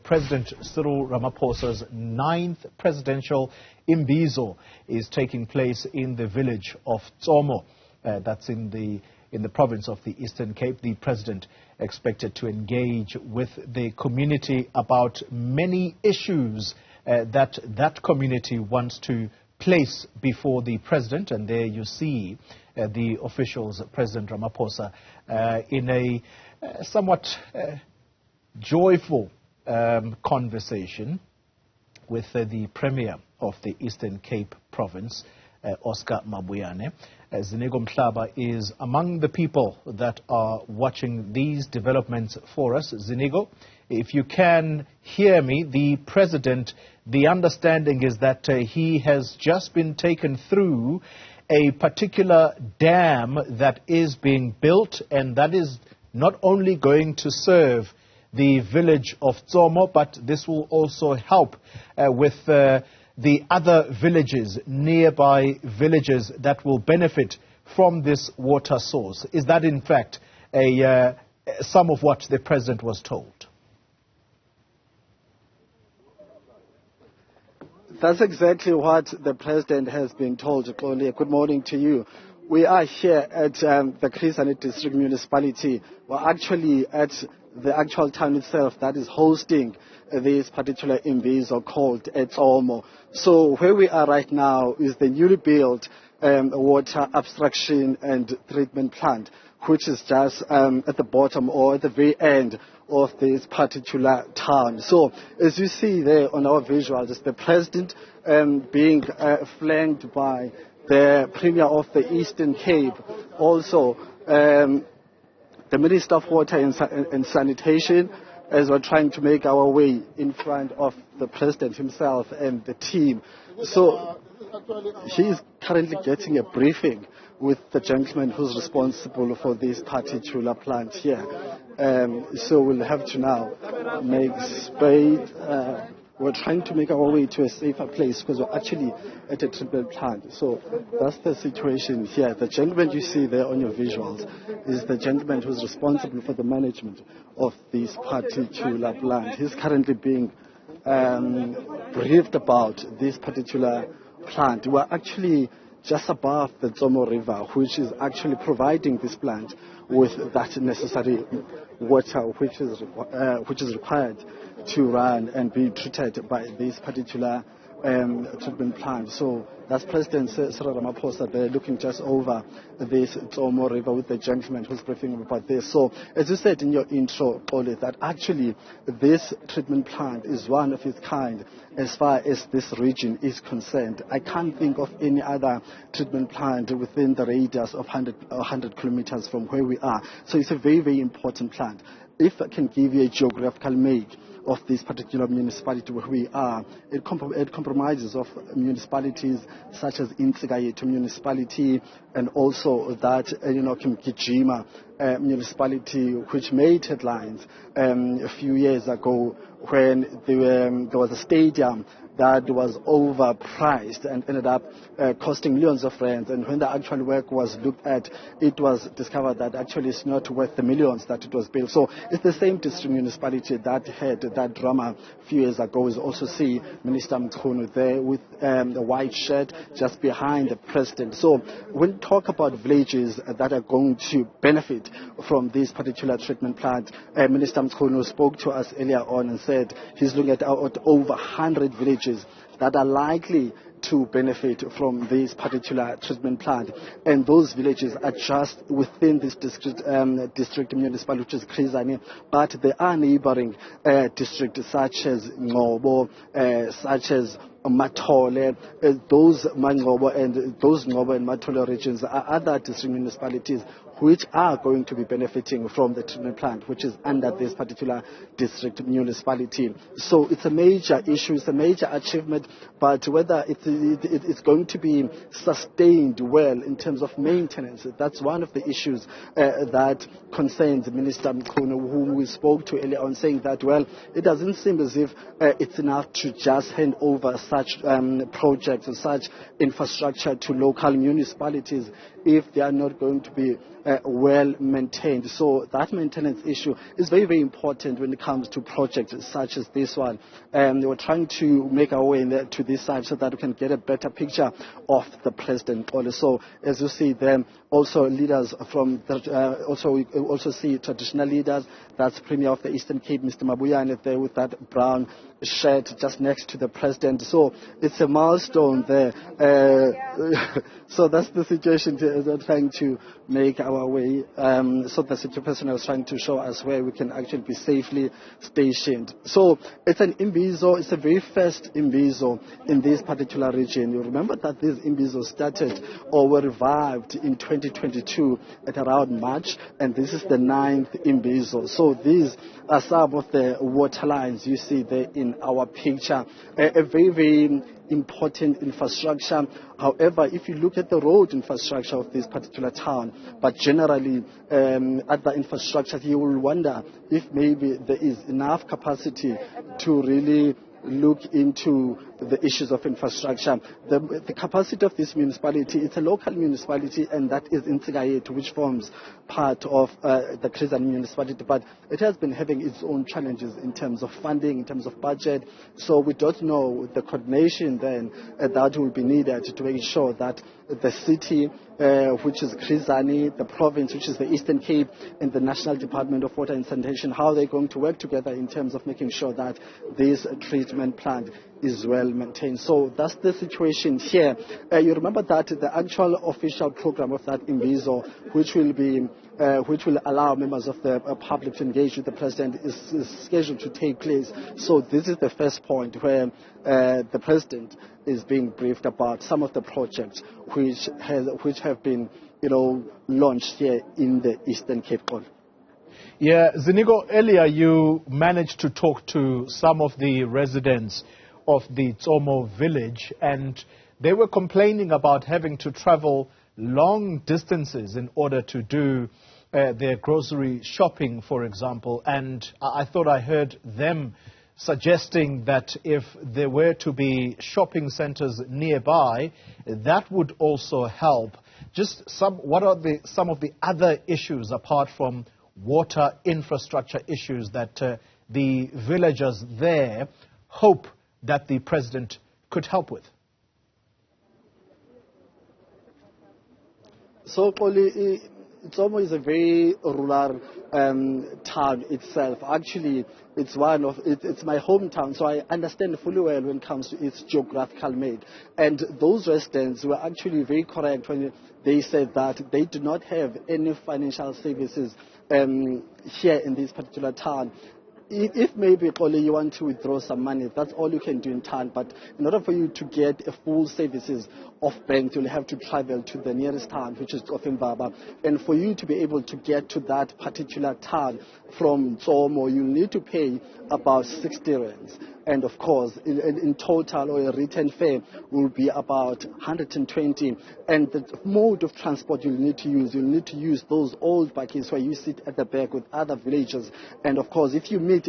President Cyril Ramaphosa's 9th Presidential Imbizo is taking place in the village of Tsomo. That's in the province of the Eastern Cape. The President expected to engage with the community about many issues that community wants to place before the President. And there you see the officials, President Ramaphosa, in a somewhat joyful conversation with the Premier of the Eastern Cape province, Oscar Mabuyane. Ziniko Mhlaba is among the people that are watching these developments for us. Ziniko, if you can hear me, the President, the understanding is that he has just been taken through a particular dam that is being built, and that is not only going to serve the village of Tsomo, but this will also help with the other villages, nearby villages that will benefit from this water source. Is that in fact some of what the President was told? That's exactly what the President has been told. Good morning to you. We are here at the Crisani District Municipality. We're actually at the actual town itself that is hosting this particular Imbizo called Tsomo. So where we are right now is the newly built water abstraction and treatment plant, which is just at the bottom or at the very end of this particular town. So as you see there on our visuals, it's the President being flanked by the Premier of the Eastern Cape, also the Minister of Water and Sanitation, as we're trying to make our way in front of the President himself and the team. So he is currently getting a briefing with the gentleman who's responsible for this particular plant here. So we'll have to now make speed. We're trying to make our way to a safer place because we're actually at a treatment plant. So that's the situation here. The gentleman you see there on your visuals is the gentleman who's responsible for the management of this particular plant. He's currently being briefed about this particular plant. We're actually just above the Tsomo River, which is actually providing this plant with that necessary water which is required to run and be treated by this particular treatment plant. So that's President Cyril Ramaphosa there looking just over this Tsomo River with the gentleman who's briefing about this. So as you said in your intro, Ole, that actually this treatment plant is one of its kind as far as this region is concerned. I can't think of any other treatment plant within the radius of 100 kilometers from where we are. So it's a very, very important plant. If I can give you a geographical map of this particular municipality where we are, it compromises of municipalities such as Intsigayeto municipality and also that Kimgijima municipality, which made headlines a few years ago when there was a stadium that was overpriced and ended up costing millions of rands. And when the actual work was looked at, it was discovered that actually it's not worth the millions that it was built. So it's the same district municipality that had that drama a few years ago. We also see Minister Mkhunu there with the white shirt just behind the President. So when we talk about villages that are going to benefit from this particular treatment plant, Minister Mkhunu spoke to us earlier on and said he's looking at over 100 villages that are likely to benefit from this particular treatment plant. And those villages are just within this district municipality, which is Crisani, but there are neighboring districts such as Ngobo, such as Matole. Those Ngobo and Matole regions are other district municipalities which are going to be benefiting from the treatment plant, which is under this particular district municipality. So it's a major issue, it's a major achievement, but whether it's going to be sustained well in terms of maintenance, that's one of the issues that concerns Minister Mkhunu, whom we spoke to earlier on, saying that, well, it doesn't seem as if it's enough to just hand over such projects or such infrastructure to local municipalities if they are not going to be well maintained. So that maintenance issue is very, very important when it comes to projects such as this one. We're trying to make our way to this side so that we can get a better picture of the president. So as you see them, also leaders from we also see traditional leaders. That's Premier of the Eastern Cape, Mr. Mabuyane, there with that brown shirt just next to the president. So it's a milestone there. So that's the situation. We're trying to make our way. So the person was trying to show us where we can actually be safely stationed. So it's an Imbizo. It's the very first Imbizo in this particular region. You remember that these Imbizo started or were revived in 2022 at around March, and this is the 9th Imbizo. So these are some of the water lines you see there in our picture. A very, very important infrastructure. However, if you look at the road infrastructure of this particular town, but generally other infrastructure, you will wonder if maybe there is enough capacity to really look into the issues of infrastructure. The capacity of this municipality, it's a local municipality, and that is in Tsigayet, which forms part of the Krizani municipality, but it has been having its own challenges in terms of funding, in terms of budget. So we don't know the coordination then that will be needed to make sure that the city, which is Krizani, the province, which is the Eastern Cape, and the National Department of Water and Sanitation, how they're going to work together in terms of making sure that this treatment plant is well maintained. So that's the situation here. You remember that the actual official program of that Imbizo, which will allow members of the public to engage with the president, is scheduled to take place. So this is the first point where the president is being briefed about some of the projects which have been, launched here in the Eastern Cape. Yeah, Ziniko, earlier you managed to talk to some of the residents of the Tsomo village, and they were complaining about having to travel long distances in order to do their grocery shopping, for example. And I thought I heard them suggesting that if there were to be shopping centers nearby, that would also help. Just what are some of the other issues apart from water infrastructure issues that the villagers there hope that the president could help with? So, Tsomo is a very rural town itself. Actually, it's my hometown, so I understand fully well when it comes to its geographical make. And those residents were actually very correct when they said that they do not have any financial services here in this particular town. If maybe only you want to withdraw some money, that's all you can do in town. But in order for you to get a full services of bank, you'll have to travel to the nearest town, which is Mhlaba. And for you to be able to get to that particular town from Tsomo, you'll need to pay about 60 rands. And of course, in total, or a return fare will be about 120. And the mode of transport you'll need to use those old bakkies where you sit at the back with other villagers. And of course, if you miss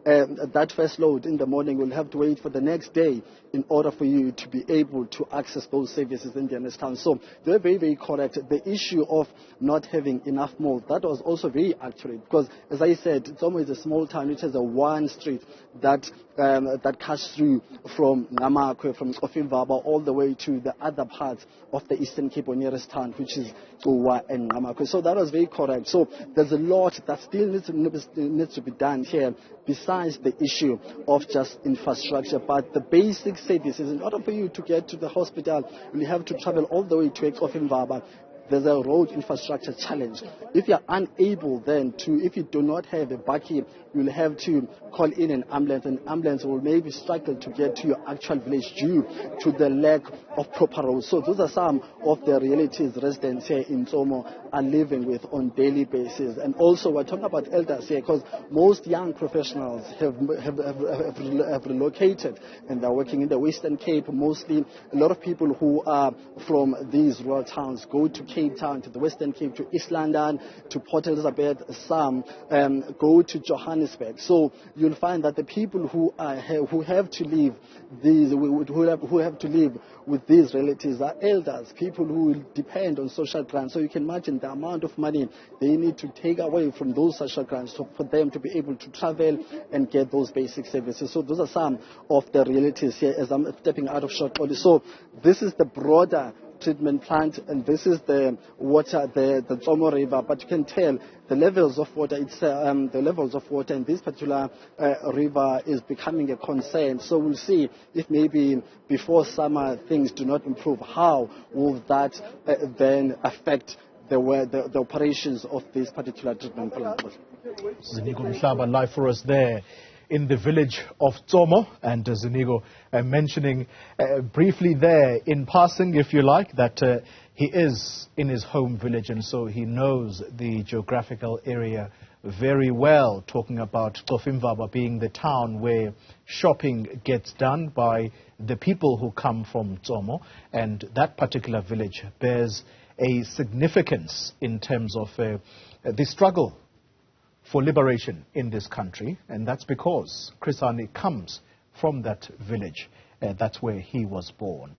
that first load in the morning, you'll have to wait for the next day in order for you to be able to access those services in the next town. So they're very, very correct. The issue of not having enough mode, that was also very accurate, because as I said, Tsomo is a small town which has a one street that cuts through from Namakwe, from Mhlaba, all the way to the other parts of the Eastern Cape or nearest town, which is Uwa and Namakwe. So that was very correct. So there's a lot that still needs to be done here, besides the issue of just infrastructure. But the basic services, in order for you to get to the hospital, you have to travel all the way to Mhlaba. There's a road infrastructure challenge. If you're unable then if you do not have a bakkie, you'll have to call in an ambulance, and ambulance will maybe struggle to get to your actual village due to the lack of proper roads. So those are some of the realities residents here in Tsomo are living with on daily basis. And also we're talking about elders here, because most young professionals have relocated and they're working in the Western Cape. Mostly a lot of people who are from these rural towns go to Cape Town, to the Western Cape, to East London, to Port Elizabeth. Some go to Johannesburg. So you'll find that the people who have to live who have to live with these relatives are elders, people who will depend on social grants. So you can imagine the amount of money they need to take away from those social grants for them to be able to travel and get those basic services. So those are some of the realities here as I'm stepping out of shot only. So this is the broader treatment plant, and this is the water, the Tsomo River. But you can tell the levels of water. The levels of water in this particular river is becoming a concern. So we'll see if maybe before summer things do not improve. How will that then affect the operations of this particular treatment plant? Ziniko Mhlaba live for us there in the village of Tsomo, and Ziniko mentioning briefly there in passing, if you like, that he is in his home village, and so he knows the geographical area very well, talking about Xofimvaba being the town where shopping gets done by the people who come from Tsomo, and that particular village bears a significance in terms of the struggle for liberation in this country, and that's because Chris Hani comes from that village. That's where he was born.